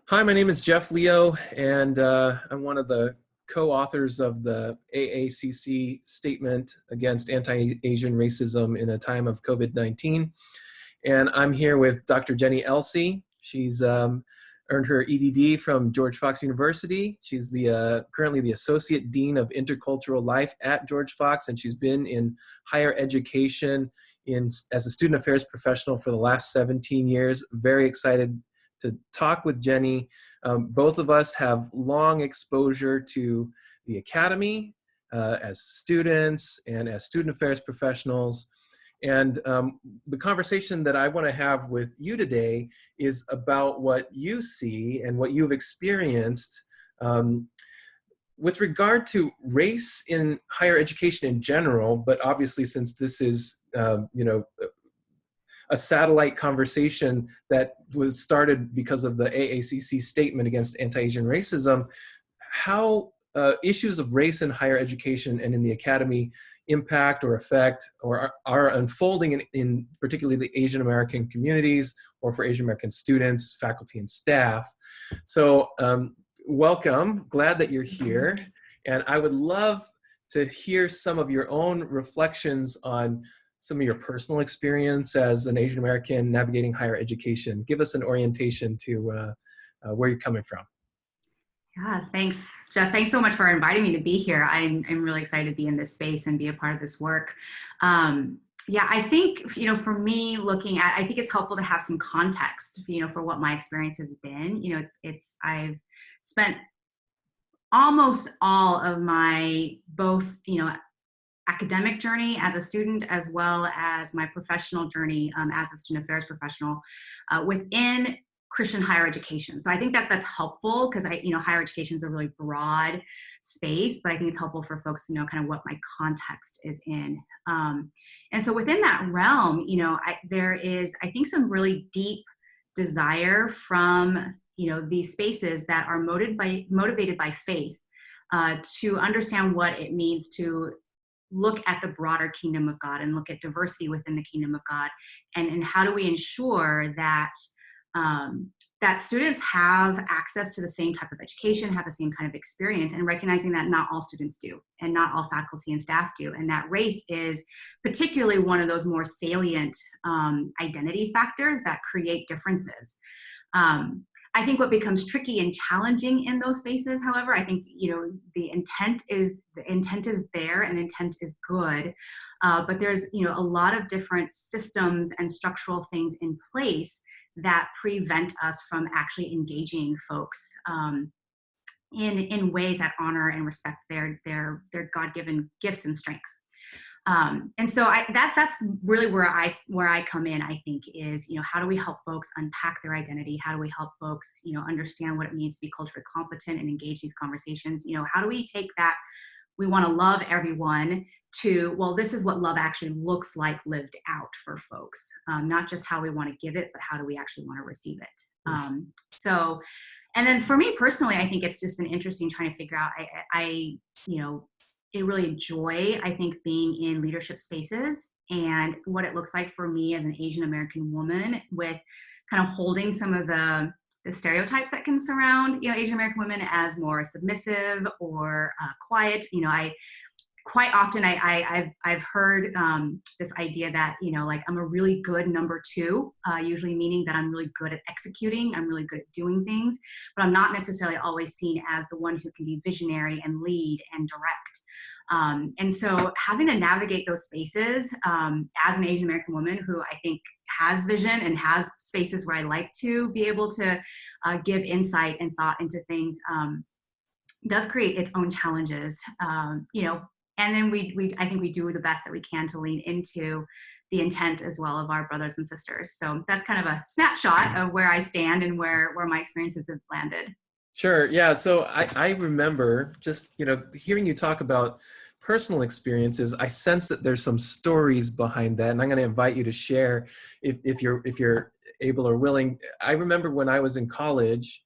Hi, my name is Jeff Leo, and I'm one of the co-authors of the AACC statement against anti-Asian racism in a time of COVID-19. And I'm here with Dr. Lei Elsey. She's earned her EDD from George Fox University. She's currently the Associate Dean of Intercultural Life at George Fox, and she's been in higher education as a student affairs professional for the last 17 years. Very excited to talk with Jenny. Both of us have long exposure to the academy as students and as student affairs professionals. And the conversation that I want to have with you today is about what you see and what you've experienced with regard to race in higher education in general, but obviously since this is, a satellite conversation that was started because of the AACC statement against anti-Asian racism, how issues of race in higher education and in the academy impact or affect or are unfolding in particularly the Asian American communities or for Asian American students, faculty, and staff. So welcome, glad that you're here. And I would love to hear some of your own reflections on some of your personal experience as an Asian American navigating higher education. Give us an orientation to where you're coming from. Yeah, thanks, Jeff. Thanks so much for inviting me to be here. I'm really excited to be in this space and be a part of this work. Yeah, I think, for me I think it's helpful to have some context, for what my experience has been. I've spent almost all of my both, academic journey as a student as well as my professional journey as a student affairs professional within Christian higher education. So I think that that's helpful because higher education is a really broad space, but I think it's helpful for folks to know kind of what my context is in. And so within that realm, there is, I think, some really deep desire from, these spaces that are motivated by faith to understand what it means to look at the broader kingdom of God and look at diversity within the kingdom of God, and how do we ensure that that students have access to the same type of education, have the same kind of experience, and recognizing that not all students do, and not all faculty and staff do, and that race is particularly one of those more salient identity factors that create differences. I think what becomes tricky and challenging in those spaces, however, I think, the intent is there and the intent is good, but there's, a lot of different systems and structural things in place that prevent us from actually engaging folks in ways that honor and respect their God-given gifts and strengths. And so that's really where I come in, I think, is, how do we help folks unpack their identity? How do we help folks, understand what it means to be culturally competent and engage these conversations? How do we take that we want to love everyone to, well, this is what love actually looks like lived out for folks, not just how we want to give it, but how do we actually want to receive it? And then for me personally, I think it's just been interesting trying to figure out, I really enjoy, I think, being in leadership spaces and what it looks like for me as an Asian American woman with kind of holding some of the stereotypes that can surround, Asian American women as more submissive or quiet. Quite often I've heard this idea that, like I'm a really good number two, usually meaning that I'm really good at executing, I'm really good at doing things, but I'm not necessarily always seen as the one who can be visionary and lead and direct. And so having to navigate those spaces as an Asian American woman who I think has vision and has spaces where I like to be able to give insight and thought into things does create its own challenges, and then I think we do the best that we can to lean into the intent as well of our brothers and sisters. So that's kind of a snapshot of where I stand and where my experiences have landed. Sure. Yeah. So I remember just, hearing you talk about personal experiences, I sense that there's some stories behind that. And I'm going to invite you to share if you're able or willing. I remember when I was in college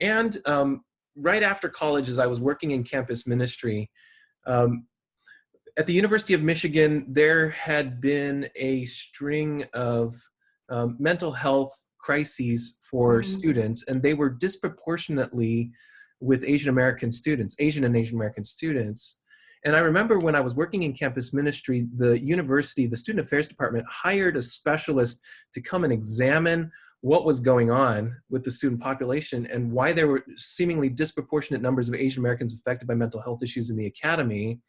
and right after college, as I was working in campus ministry, at the University of Michigan, there had been a string of mental health crises for students, and they were disproportionately with Asian and Asian American students. And I remember when I was working in campus ministry, the university, the student affairs department hired a specialist to come and examine what was going on with the student population and why there were seemingly disproportionate numbers of Asian Americans affected by mental health issues in the academy.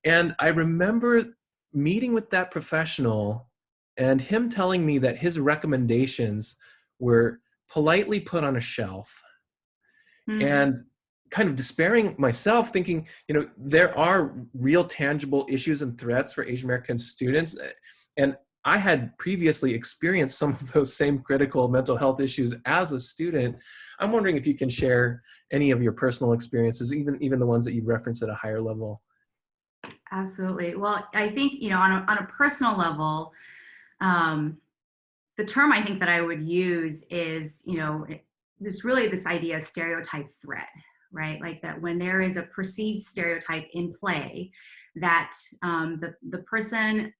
And I remember meeting with that professional and him telling me that his recommendations were politely put on a shelf, and kind of despairing myself, thinking, there are real tangible issues and threats for Asian American students. And I had previously experienced some of those same critical mental health issues as a student. I'm wondering if you can share any of your personal experiences, even the ones that you referenced at a higher level. Absolutely. Well, I think, on a personal level, the term I think that I would use is, there's really this idea of stereotype threat, right? Like that when there is a perceived stereotype in play, that the person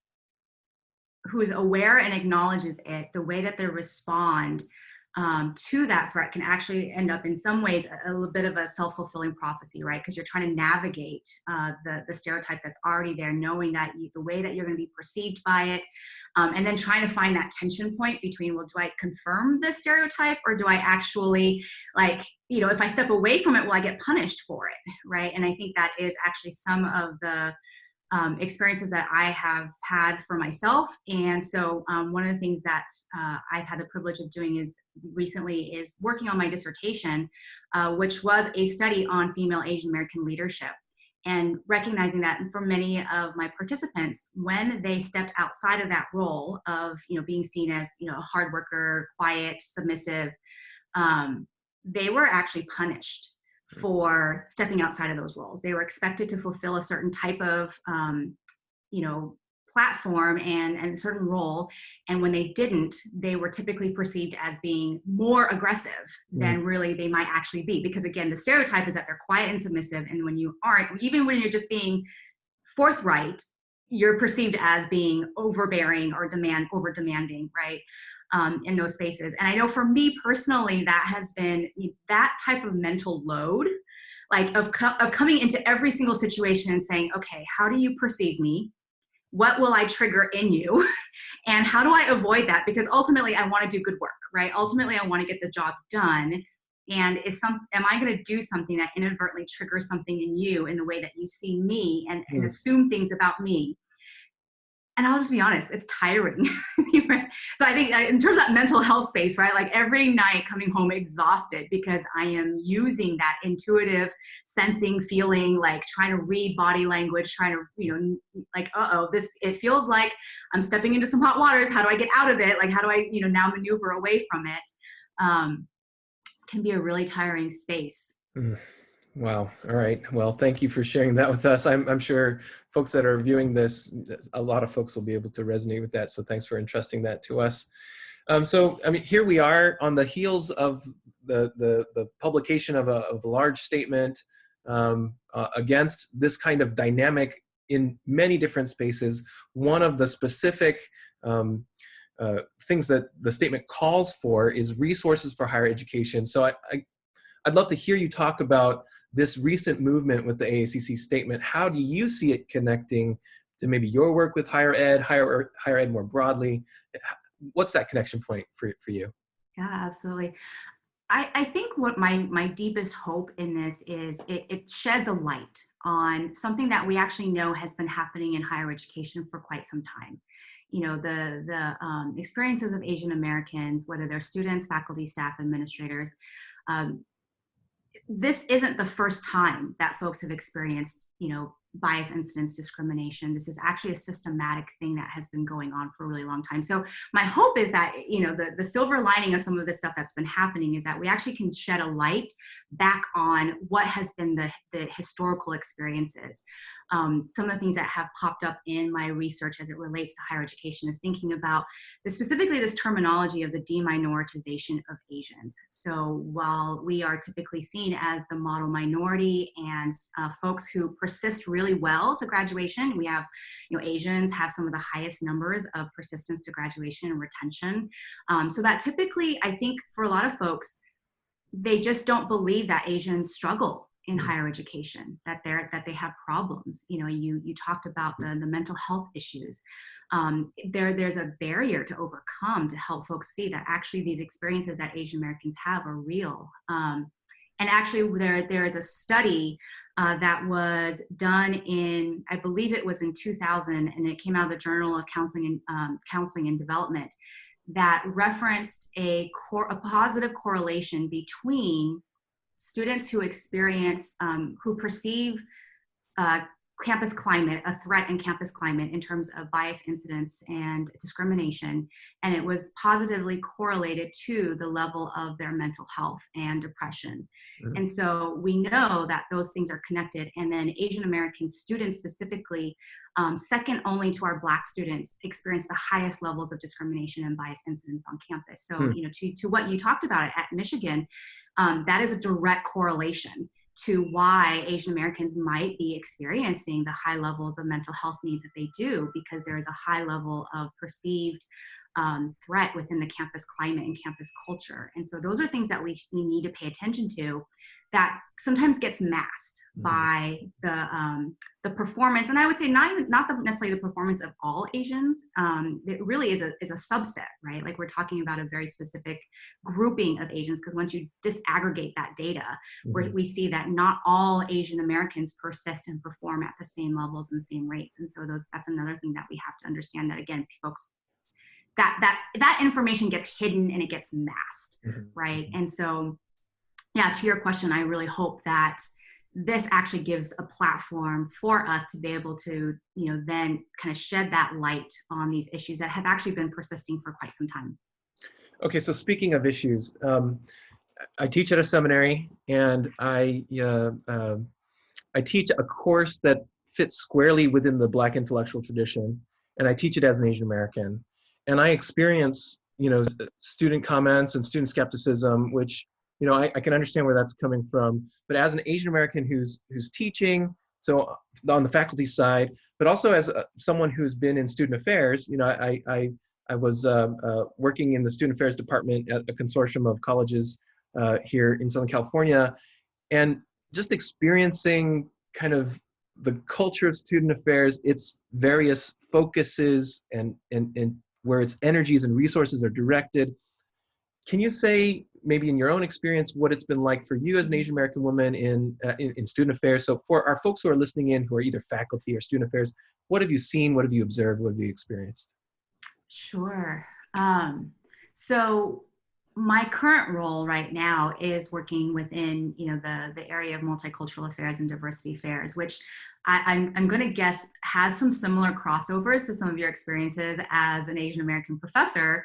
who is aware and acknowledges it, the way that they respond to that threat can actually end up in some ways a little bit of a self-fulfilling prophecy, right? Because you're trying to navigate the stereotype that's already there, knowing that the way that you're going to be perceived by it, and then trying to find that tension point between, well, do I confirm the stereotype, or do I actually, if I step away from it, will I get punished for it, right? And I think that is actually some of the experiences that I have had for myself. And so one of the things that I've had the privilege of doing recently is working on my dissertation, which was a study on female Asian American leadership, and recognizing that for many of my participants, when they stepped outside of that role of, being seen as, a hard worker, quiet, submissive, they were actually punished for stepping outside of those roles. They were expected to fulfill a certain type of, platform and certain role. And when they didn't, they were typically perceived as being more aggressive than really they might actually be. Because again, the stereotype is that they're quiet and submissive. And when you aren't, even when you're just being forthright, you're perceived as being overbearing or over demanding, right? In those spaces. And I know for me personally, that has been that type of mental load, of coming into every single situation and saying, okay, how do you perceive me? What will I trigger in you? And how do I avoid that? Because ultimately I want to do good work, right? Ultimately I want to get the job done. And am I going to do something that inadvertently triggers something in you in the way that you see me and assume things about me? And I'll just be honest, it's tiring. So I think in terms of that mental health space, right? Like every night coming home exhausted because I am using that intuitive sensing, feeling, trying to read body language, trying to, it feels like I'm stepping into some hot waters. How do I get out of it? How do I, now maneuver away from it? Can be a really tiring space. Wow. All right. Well, thank you for sharing that with us. I'm sure folks that are viewing this, a lot of folks will be able to resonate with that. So thanks for entrusting that to us. Here we are on the heels of the publication of a large statement against this kind of dynamic in many different spaces. One of the specific things that the statement calls for is resources for higher education. So I'd love to hear you talk about this recent movement with the AACC statement. How do you see it connecting to maybe your work with higher ed more broadly? What's that connection point for you? Yeah, absolutely. I think what my deepest hope in this is it sheds a light on something that we actually know has been happening in higher education for quite some time. The experiences of Asian Americans, whether they're students, faculty, staff, administrators, this isn't the first time that folks have experienced, bias incidents, discrimination. This is actually a systematic thing that has been going on for a really long time. So my hope is that, the silver lining of some of this stuff that's been happening is that we actually can shed a light back on what has been the historical experiences. some of the things that have popped up in my research as it relates to higher education is thinking about specifically this terminology of the deminoritization of Asians. So while we are typically seen as the model minority and folks who persist really well to graduation, we have, Asians have some of the highest numbers of persistence to graduation and retention. So that typically, I think for a lot of folks, they just don't believe that Asians struggle in higher education, that they have problems. You talked about the mental health issues. There's a barrier to overcome to help folks see that actually these experiences that Asian Americans have are real. And actually there is a study that was done in, I believe it was in 2000, and it came out of the Journal of Counseling and Development, that referenced a positive correlation between students who experience, who perceive campus climate, a threat in campus climate in terms of bias incidents and discrimination, and it was positively correlated to the level of their mental health and depression. Mm-hmm. And so we know that those things are connected, and then Asian American students specifically, second only to our Black students, experience the highest levels of discrimination and bias incidents on campus. So, to what you talked about at Michigan, that is a direct correlation to why Asian Americans might be experiencing the high levels of mental health needs that they do, because there is a high level of perceived threat within the campus climate and campus culture. And so those are things that we need to pay attention to, that sometimes gets masked by the performance. And I would say not necessarily the performance of all Asians. It really is a subset, right? Like we're talking about a very specific grouping of Asians, because once you disaggregate that data, we see that not all Asian Americans persist and perform at the same levels and same rates. And so that's another thing that we have to understand, that again, folks, that information gets hidden and it gets masked, right? And so, yeah, to your question, I really hope that this actually gives a platform for us to be able to, then kind of shed that light on these issues that have actually been persisting for quite some time. Okay, so speaking of issues, I teach at a seminary, and I teach a course that fits squarely within the Black intellectual tradition, and I teach it as an Asian American. And I experience, student comments and student skepticism, which, I can understand where that's coming from. But as an Asian American who's teaching, so on the faculty side, but also as someone who's been in student affairs, I was working in the student affairs department at a consortium of colleges here in Southern California, and just experiencing kind of the culture of student affairs, its various focuses and where its energies and resources are directed. Can you say, maybe in your own experience, what it's been like for you as an Asian American woman in student affairs? So for our folks who are listening in, who are either faculty or student affairs, what have you seen? What have you observed? What have you experienced? Sure. So my current role right now is working within, the area of multicultural affairs and diversity affairs, which I'm going to guess has some similar crossovers to some of your experiences as an Asian American professor,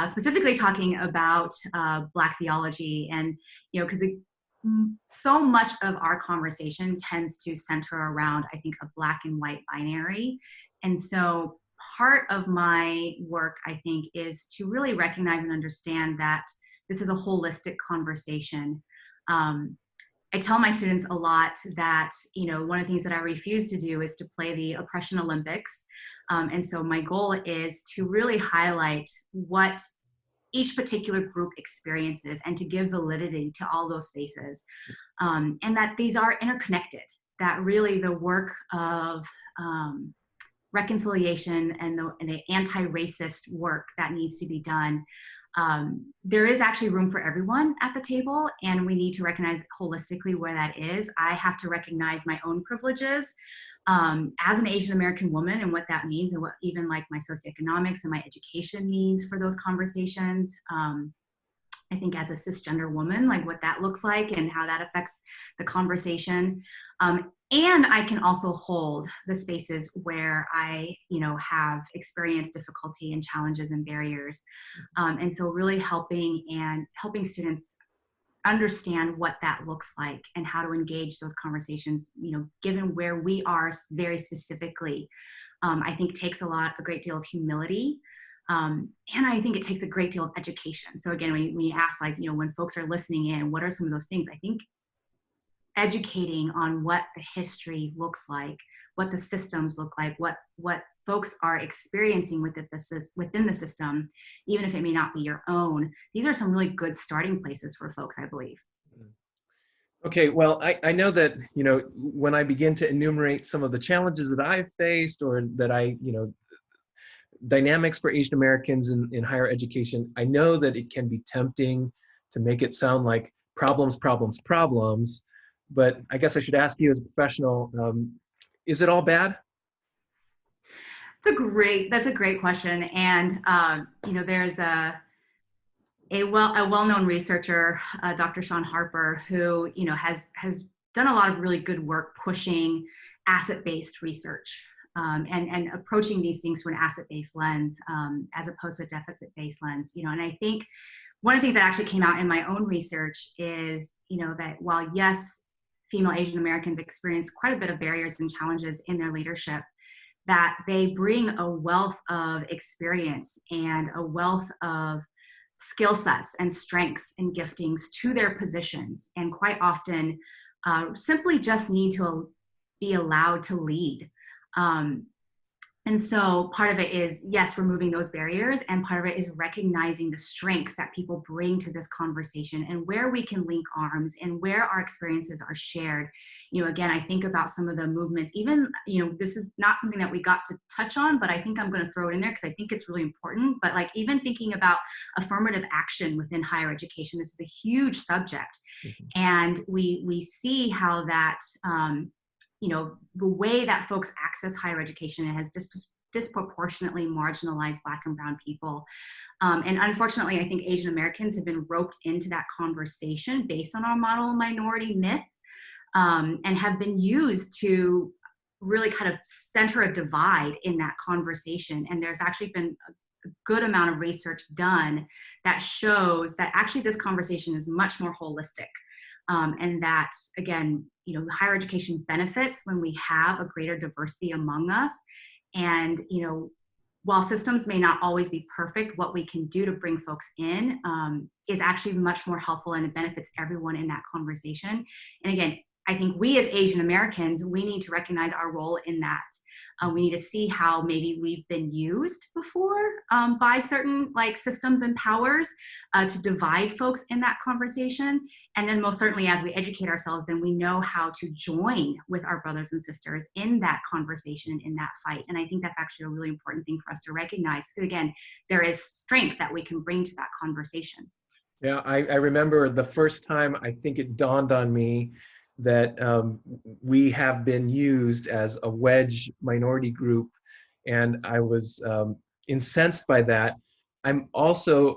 specifically talking about Black theology. And, because so much of our conversation tends to center around, I think, a Black and white binary. And so part of my work, I think, is to really recognize and understand that this is a holistic conversation. I tell my students a lot that, one of the things that I refuse to do is to play the oppression Olympics. And so my goal is to really highlight what each particular group experiences and to give validity to all those spaces. And that these are interconnected, that really the work of reconciliation and the anti-racist work that needs to be done, there is actually room for everyone at the table, and we need to recognize holistically where that is. I have to recognize my own privileges as an Asian American woman and what that means, and what even like my socioeconomics and my education means for those conversations. I think as a cisgender woman, like what that looks like and how that affects the conversation. And I can also hold the spaces where I, have experienced difficulty and challenges and barriers. And so really helping students understand what that looks like and how to engage those conversations, given where we are very specifically, I think takes a great deal of humility. And I think it takes a great deal of education. So again, when you ask, when folks are listening in, what are some of those things? I think educating on what the history looks like, what the systems look like, what folks are experiencing within the system, even if it may not be your own. These are some really good starting places for folks, I believe. Okay, well, I know that, when I begin to enumerate some of the challenges that I've faced, or that dynamics for Asian Americans in higher education, I know that it can be tempting to make it sound like problems, but I guess I should ask you as a professional, is it all bad? That's a great question. And, there's a well-known researcher, Dr. Sean Harper, who, has done a lot of really good work pushing asset-based research, and approaching these things through an asset-based lens, as opposed to a deficit-based lens, and I think one of the things that actually came out in my own research is, that while yes, female Asian Americans experience quite a bit of barriers and challenges in their leadership, that they bring a wealth of experience and a wealth of skill sets and strengths and giftings to their positions, and quite often simply just need to be allowed to lead. And so part of it is, yes, removing those barriers, and part of it is recognizing the strengths that people bring to this conversation and where we can link arms and where our experiences are shared. Again, I think about some of the movements, even, this is not something that we got to touch on, but I think I'm going to throw it in there because I think it's really important. But even thinking about affirmative action within higher education, this is a huge subject. Mm-hmm. And we see how that, the way that folks access higher education has disproportionately marginalized Black and Brown people. And unfortunately, I think Asian Americans have been roped into that conversation based on our model minority myth, and have been used to really kind of center a divide in that conversation. And there's actually been a good amount of research done that shows that actually this conversation is much more holistic. And that, again, higher education benefits when we have a greater diversity among us. And, while systems may not always be perfect, what we can do to bring folks in is actually much more helpful, and it benefits everyone in that conversation. And again, I think we as Asian Americans, we need to recognize our role in that. We need to see how maybe we've been used before by certain systems and powers to divide folks in that conversation. And then most certainly as we educate ourselves, then we know how to join with our brothers and sisters in that conversation, in that fight. And I think that's actually a really important thing for us to recognize. Again, there is strength that we can bring to that conversation. Yeah, I remember the first time I think it dawned on me that we have been used as a wedge minority group, and I was incensed by that. I also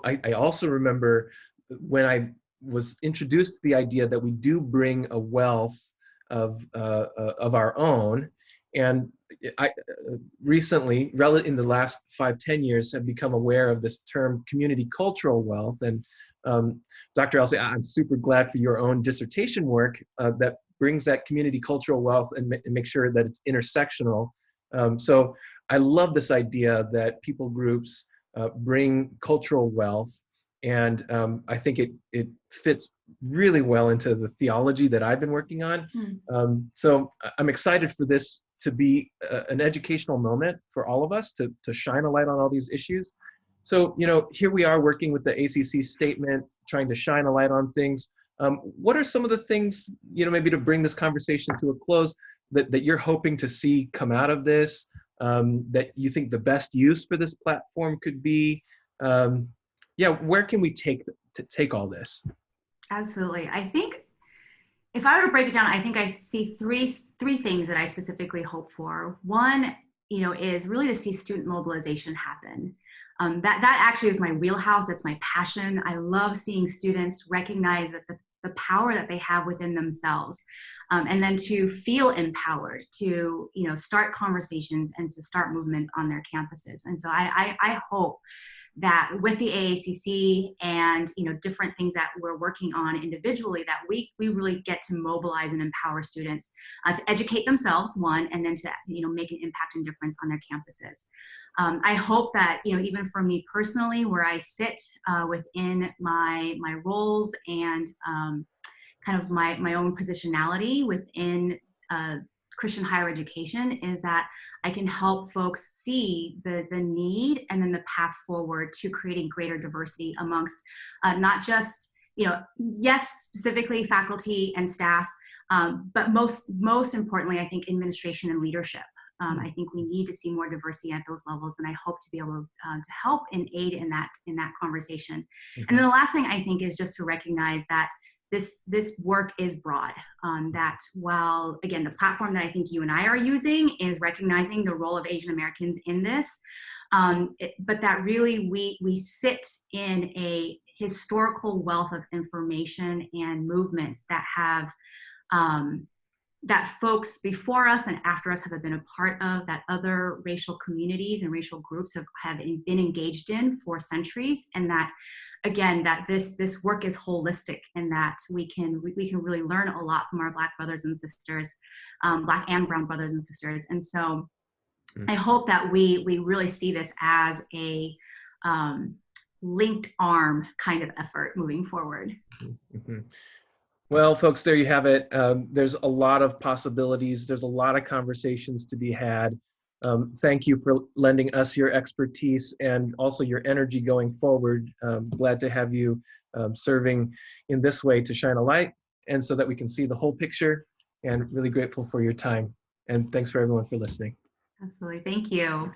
remember when I was introduced to the idea that we do bring a wealth of our own, and I recently, in the last 5-10 years, have become aware of this term community cultural wealth. And Dr. Elsey, I'm super glad for your own dissertation work that brings that community cultural wealth and make sure that it's intersectional. So I love this idea that people groups bring cultural wealth, and I think it fits really well into the theology that I've been working on. So I'm excited for this to be an educational moment for all of us to shine a light on all these issues. So, here we are working with the ACC statement, trying to shine a light on things. What are some of the things, maybe to bring this conversation to a close, that you're hoping to see come out of this, that you think the best use for this platform could be? Where can we take all this? Absolutely. I think if I were to break it down, I think I see three things that I specifically hope for. One, is really to see student mobilization happen. That actually is my wheelhouse. That's my passion. I love seeing students recognize that the power that they have within themselves, and then to feel empowered to, start conversations and to start movements on their campuses. And so I hope that with the AACC and different things that we're working on individually, that we really get to mobilize and empower students to educate themselves, one, and then to make an impact and difference on their campuses. I hope that even for me personally, where I sit within my roles and kind of my own positionality within Christian higher education, is that I can help folks see the need and then the path forward to creating greater diversity amongst not just, yes, specifically faculty and staff, but most importantly, I think administration and leadership. I think we need to see more diversity at those levels, and I hope to be able to help and aid in that conversation. Mm-hmm. And then the last thing I think is just to recognize that this work is broad, that while, again, the platform that I think you and I are using is recognizing the role of Asian Americans in this, but that really we sit in a historical wealth of information and movements that have, that folks before us and after us have been a part of, that other racial communities and racial groups have been engaged in for centuries, and that, again, that this work is holistic, and that we can really learn a lot from our Black brothers and sisters, Black and brown brothers and sisters. And so I hope that we really see this as a linked arm kind of effort moving forward. Mm-hmm. Well, folks, there you have it. There's a lot of possibilities. There's a lot of conversations to be had. Thank you for lending us your expertise and also your energy going forward. Glad to have you serving in this way to shine a light, and so that we can see the whole picture, and really grateful for your time. And thanks for everyone for listening. Absolutely. Thank you.